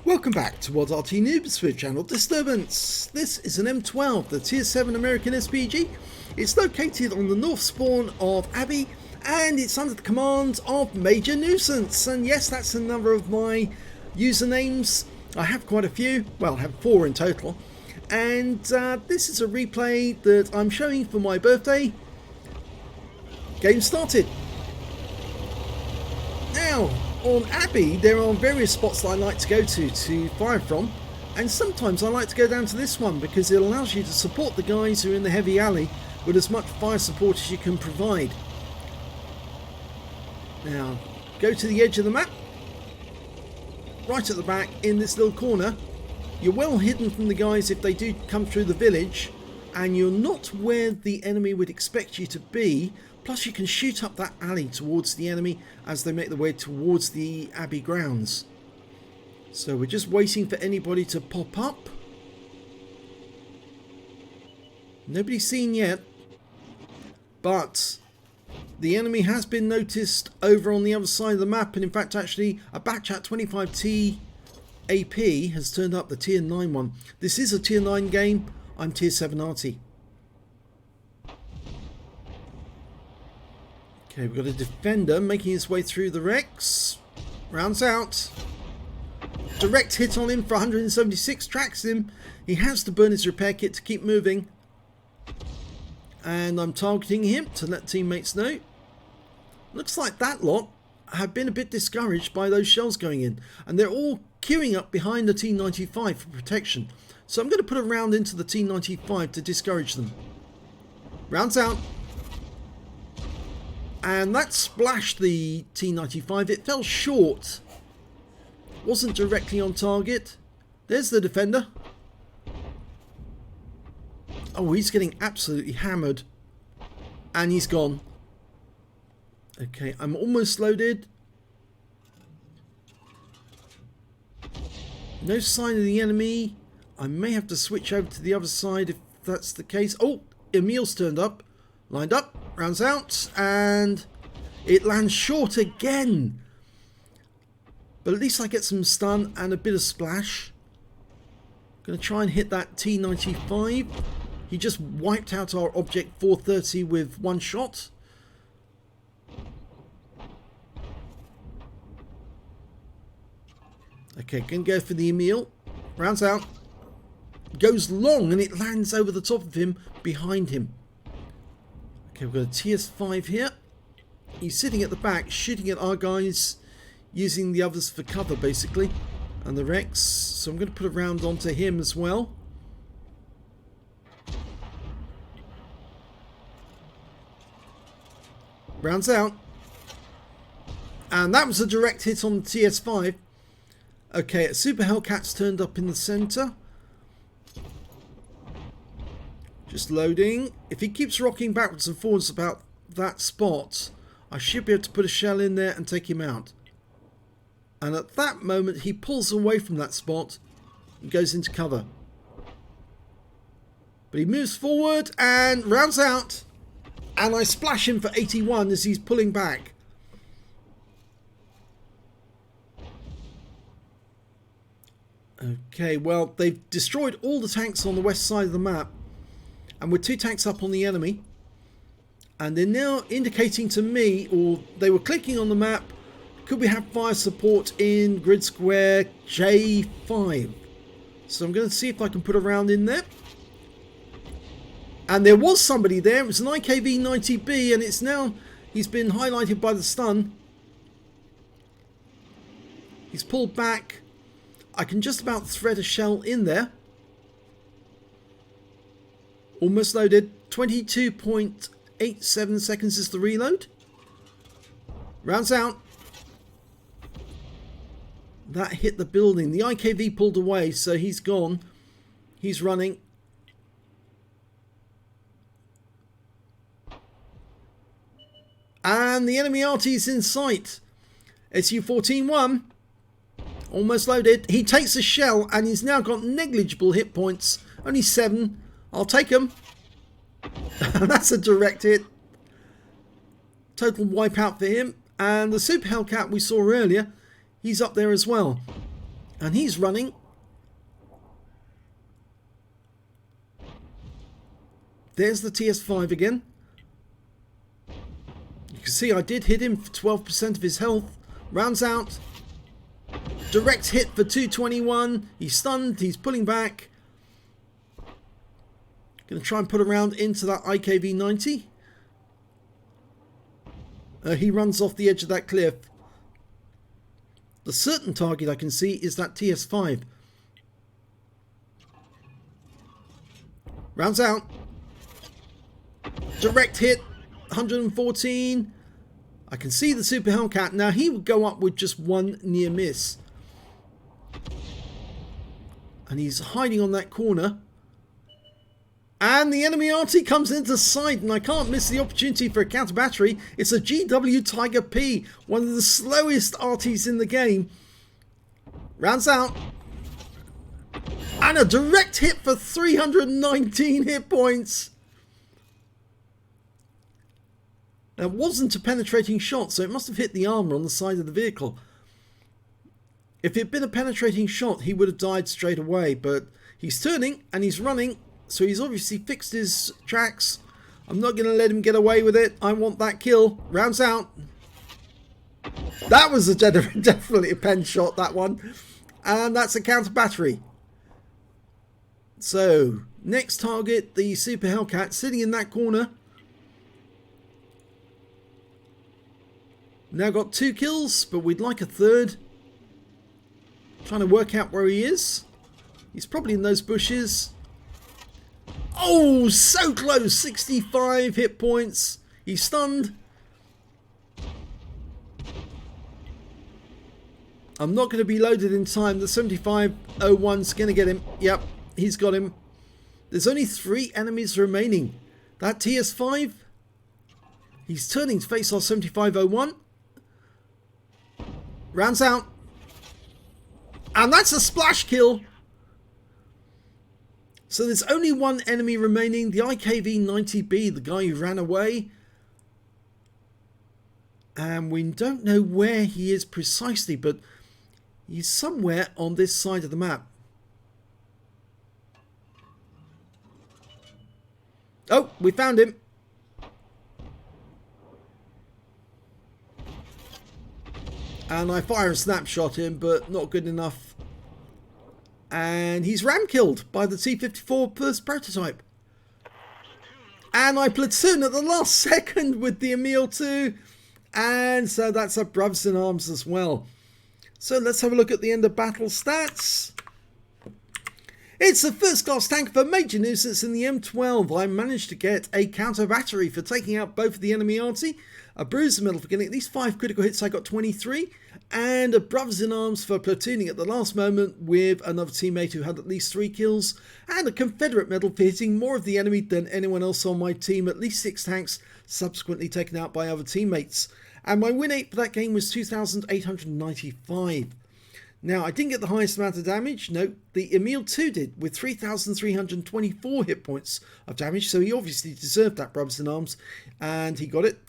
Welcome back to World Arty Noobs for Channel Disturbance. This is an M12, the Tier 7 American SPG. It's located on the north spawn of Abbey and it's under the command of Major Nuisance. And yes, that's a number of my usernames. I have quite a few, well I have 4 in total. And this is a replay that I'm showing for my birthday. Game started. Now, on Abbey, there are various spots that I like to go to fire from, and sometimes I like to go down to this one because it allows you to support the guys who are in the heavy alley with as much fire support as you can provide. Now, go to the edge of the map, right at the back in this little corner. You're well hidden from the guys if they do come through the village, and you're not where the enemy would expect you to be. Plus you can shoot up that alley towards the enemy as they make their way towards the Abbey grounds. So we're just waiting for anybody to pop up. Nobody's seen yet, but the enemy has been noticed over on the other side of the map, and in fact actually a Batchat 25T AP has turned up, the tier 9 one. This is a tier 9 game. I'm tier 7 Arty. Okay, we've got a defender making his way through the wrecks. Rounds out. Direct hit on him for 176. Tracks him. He has to burn his repair kit to keep moving. And I'm targeting him to let teammates know. Looks like that lot have been a bit discouraged by those shells going in. And they're all queuing up behind the T95 for protection. So I'm going to put a round into the T95 to discourage them. Rounds out. And that splashed the T95. It fell short. Wasn't directly on target. There's the defender. Oh, he's getting absolutely hammered. And he's gone. Okay, I'm almost loaded. No sign of the enemy. I may have to switch over to the other side if that's the case. Oh, Emil's turned up. Lined up, rounds out, and it lands short again. But at least I get some stun and a bit of splash. Going to try and hit that T95. He just wiped out our Object 430 with one shot. Okay, going to go for the Emil. Rounds out. Goes long and it lands over the top of him, behind him. Okay, we've got a TS5 here. He's sitting at the back, shooting at our guys, using the others for cover, basically. And the Rex. So I'm going to put a round onto him as well. Rounds out. And that was a direct hit on the TS5. Okay, a Super Hellcat's turned up in the centre. Just loading. If he keeps rocking backwards and forwards about that spot, I should be able to put a shell in there and take him out. And at that moment, he pulls away from that spot and goes into cover. But he moves forward and rounds out. And I splash him for 81 as he's pulling back. Okay, well, they've destroyed all the tanks on the west side of the map. And we're 2 tanks up on the enemy. And they're now indicating to me, or they were clicking on the map, could we have fire support in grid square J5? So I'm going to see if I can put a round in there. And there was somebody there. It was an IKV-90B, and it's now, he's been highlighted by the stun. He's pulled back. I can just about thread a shell in there. Almost loaded. 22.87 seconds is the reload. Rounds out. That hit the building. The IKV pulled away, so he's gone. He's running. And the enemy Arty is in sight. SU-14-1. Almost loaded. He takes a shell and he's now got negligible hit points. Only 7. I'll take him. That's a direct hit. Total wipeout for him. And the Super Hellcat we saw earlier, he's up there as well. And he's running. There's the TS5 again. You can see I did hit him for 12% of his health. Rounds out. Direct hit for 221. He's stunned. He's pulling back. Going to try and put a round into that IKV-90. He runs off the edge of that cliff. The certain target I can see is that TS5. Rounds out. Direct hit. 114. I can see the Super Hellcat. Now he would go up with just one near miss. And he's hiding on that corner. And the enemy Arty comes into sight, and I can't miss the opportunity for a counter battery. It's a GW Tiger P, one of the slowest Artys in the game. Rounds out. And a direct hit for 319 hit points. Now, it wasn't a penetrating shot, so it must have hit the armor on the side of the vehicle. If it had been a penetrating shot, he would have died straight away, but he's turning and he's running. So he's obviously fixed his tracks. I'm not going to let him get away with it. I want that kill. Rounds out. That was definitely a pen shot, that one. And that's a counter battery. So, next target, the Super Hellcat, sitting in that corner. Now got 2 kills, but we'd like a third. Trying to work out where he is. He's probably in those bushes. Oh, so close. 65 hit points. He's stunned. I'm not going to be loaded in time. The 7501's going to get him. Yep, he's got him. There's only 3 enemies remaining. That TS5. He's turning to face our 7501. Rounds out. And that's a splash kill. So there's only 1 enemy remaining, the IKV-90B, the guy who ran away. And we don't know where he is precisely, but he's somewhere on this side of the map. Oh, we found him. And I fire a snapshot him, but not good enough. And he's ram killed by the T-54 first prototype. And I platoon at the last second with the M12. And so that's a Brothers in Arms as well. So let's have a look at the end of battle stats. It's a first class tank of a major nuisance in the M12. I managed to get a counter battery for taking out both of the enemy Arty, a bruiser medal for getting at least 5 critical hits, I got 23, and a Brothers in Arms for platooning at the last moment with another teammate who had at least 3 kills, and a Confederate medal for hitting more of the enemy than anyone else on my team, at least 6 tanks subsequently taken out by other teammates. And my win rate for that game was 2,895. Now, I didn't get the highest amount of damage. No, the M12 did, with 3,324 hit points of damage. So he obviously deserved that Brothers in Arms, and he got it.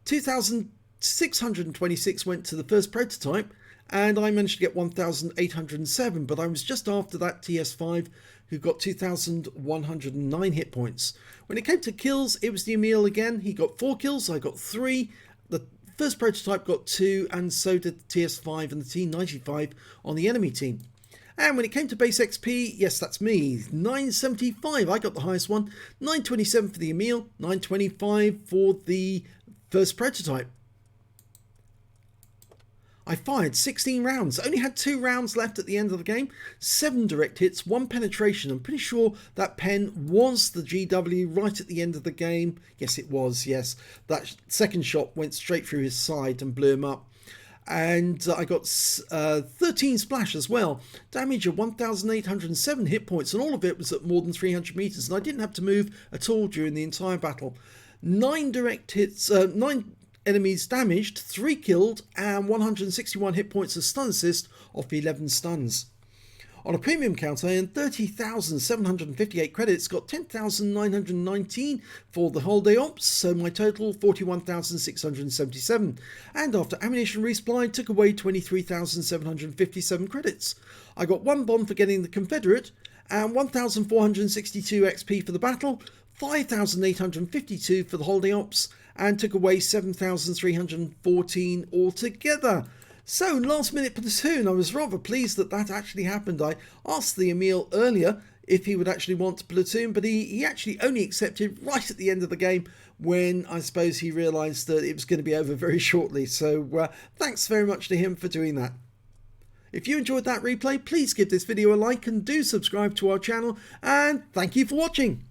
2,626 went to the first prototype, and I managed to get 1,807. But I was just after that TS5, who got 2,109 hit points. When it came to kills, it was the Emil again. He got 4 kills. I got 3. The first prototype got 2, and so did the TS5 and the T95 on the enemy team. And when it came to base XP, yes, that's me, 975, I got the highest one, 927 for the Emil, 925 for the first prototype. I fired 16 rounds, only had 2 rounds left at the end of the game, 7 direct hits, 1 penetration. I'm pretty sure that pen was the GW right at the end of the game. Yes, it was, yes. That second shot went straight through his side and blew him up. And I got 13 splash as well. Damage of 1,807 hit points, and all of it was at more than 300 meters. And I didn't have to move at all during the entire battle. 9 direct hits, 9 enemies damaged, 3 killed, and 161 hit points of stun assist off 11 stuns. On a premium count, I earned 30,758 credits, got 10,919 for the holiday ops, so my total 41,677. And after ammunition resupply, took away 23,757 credits. I got 1 bomb for getting the Confederate, and 1,462 XP for the battle, 5,852 for the holiday ops, and took away 7,314 altogether. So, last minute platoon, I was rather pleased that that actually happened. I asked the Emil earlier if he would actually want to platoon, but he actually only accepted right at the end of the game when I suppose he realised that it was going to be over very shortly. So, thanks very much to him for doing that. If you enjoyed that replay, please give this video a like and do subscribe to our channel, and thank you for watching.